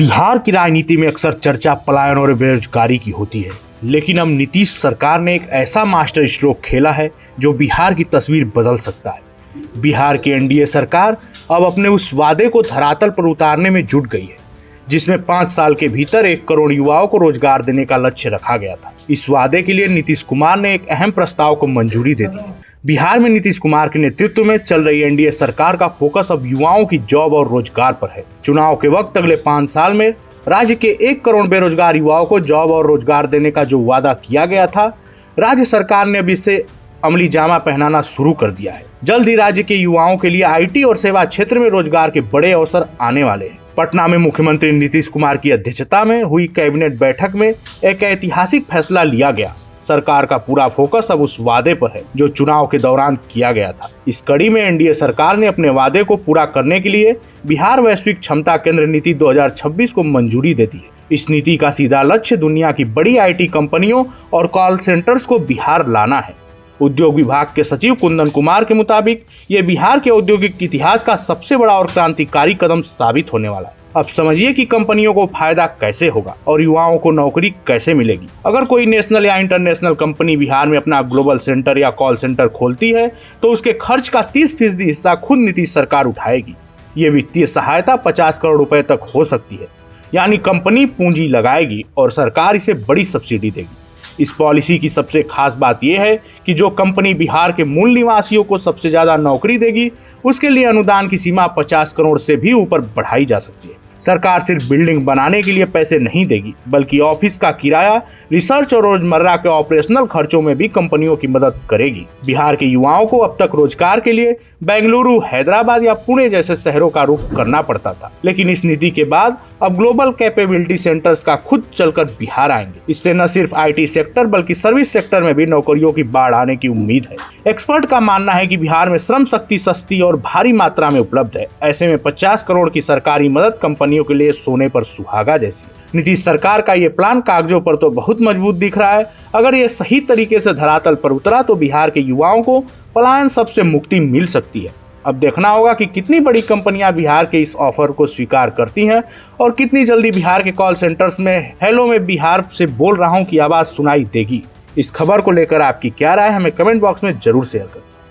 बिहार की राजनीति में अक्सर चर्चा पलायन और बेरोजगारी की होती है, लेकिन अब नीतीश सरकार ने एक ऐसा मास्टर स्ट्रोक खेला है जो बिहार की तस्वीर बदल सकता है। बिहार की एनडीए सरकार अब अपने उस वादे को धरातल पर उतारने में जुट गई है, जिसमें 5 साल के भीतर 1 करोड़ युवाओं को रोजगार देने का लक्ष्य रखा गया था। इस वादे के लिए नीतीश कुमार ने एक अहम प्रस्ताव को मंजूरी दे दी। बिहार में नीतीश कुमार के नेतृत्व में चल रही एनडीए सरकार का फोकस अब युवाओं की जॉब और रोजगार पर है। चुनाव के वक्त अगले 5 साल में राज्य के 1 करोड़ बेरोजगार युवाओं को जॉब और रोजगार देने का जो वादा किया गया था, राज्य सरकार ने अब इसे अमली जामा पहनाना शुरू कर दिया है। जल्द ही राज्य के युवाओं के लिए आईटी और सेवा क्षेत्र में रोजगार के बड़े अवसर आने वाले हैं। पटना में मुख्यमंत्री नीतीश कुमार की अध्यक्षता में हुई कैबिनेट बैठक में एक ऐतिहासिक फैसला लिया गया। सरकार का पूरा फोकस अब उस वादे पर है जो चुनाव के दौरान किया गया था। इस कड़ी में एनडीए सरकार ने अपने वादे को पूरा करने के लिए बिहार वैश्विक क्षमता केंद्र नीति 2026 को मंजूरी दे दी है। इस नीति का सीधा लक्ष्य दुनिया की बड़ी आईटी कंपनियों और कॉल सेंटर्स को बिहार लाना है। उद्योग विभाग के सचिव कुंदन कुमार के मुताबिक ये बिहार के औद्योगिक इतिहास का सबसे बड़ा और क्रांतिकारी कदम साबित होने वाला है। अब समझिए कि कंपनियों को फायदा कैसे होगा और युवाओं को नौकरी कैसे मिलेगी। अगर कोई नेशनल या इंटरनेशनल कंपनी बिहार में अपना ग्लोबल सेंटर या कॉल सेंटर खोलती है तो उसके खर्च का 30% हिस्सा खुद नीतीश सरकार उठाएगी। ये वित्तीय सहायता 50 करोड़ रुपए तक हो सकती है, यानी कंपनी पूंजी लगाएगी और सरकार इसे बड़ी सब्सिडी देगी। इस पॉलिसी की सबसे खास बात यह है कि जो कंपनी बिहार के मूल निवासियों को सबसे ज्यादा नौकरी देगी, उसके लिए अनुदान की सीमा 50 करोड़ से भी ऊपर बढ़ाई जा सकती है। सरकार सिर्फ बिल्डिंग बनाने के लिए पैसे नहीं देगी, बल्कि ऑफिस का किराया, रिसर्च और रोजमर्रा के ऑपरेशनल खर्चों में भी कंपनियों की मदद करेगी। बिहार के युवाओं को अब तक रोजगार के लिए बेंगलुरु, हैदराबाद या पुणे जैसे शहरों का रुख करना पड़ता था, लेकिन इस नीति के बाद अब ग्लोबल कैपेबिलिटी सेंटर्स का खुद चलकर बिहार आएंगे। इससे न सिर्फ आईटी सेक्टर बल्कि सर्विस सेक्टर में भी नौकरियों की बाढ़ आने की उम्मीद है। एक्सपर्ट का मानना है कि बिहार में श्रम शक्ति सस्ती और भारी मात्रा में उपलब्ध है। ऐसे में 50 करोड़ की सरकारी मदद कंपनियों के लिए सोने पर सुहागा जैसी। नीतीश सरकार का ये प्लान कागजों पर तो बहुत मजबूत दिख रहा है। अगर ये सही तरीके से धरातल पर उतरा तो बिहार के युवाओं को पलायन सबसे मुक्ति मिल सकती है। अब देखना होगा कि कितनी बड़ी कंपनियां बिहार के इस ऑफर को स्वीकार करती हैं और कितनी जल्दी बिहार के कॉल सेंटर्स में हेलो मैं बिहार से बोल रहा हूं की आवाज सुनाई देगी। इस खबर को लेकर आपकी क्या राय है, हमें कमेंट बॉक्स में जरूर शेयर करें।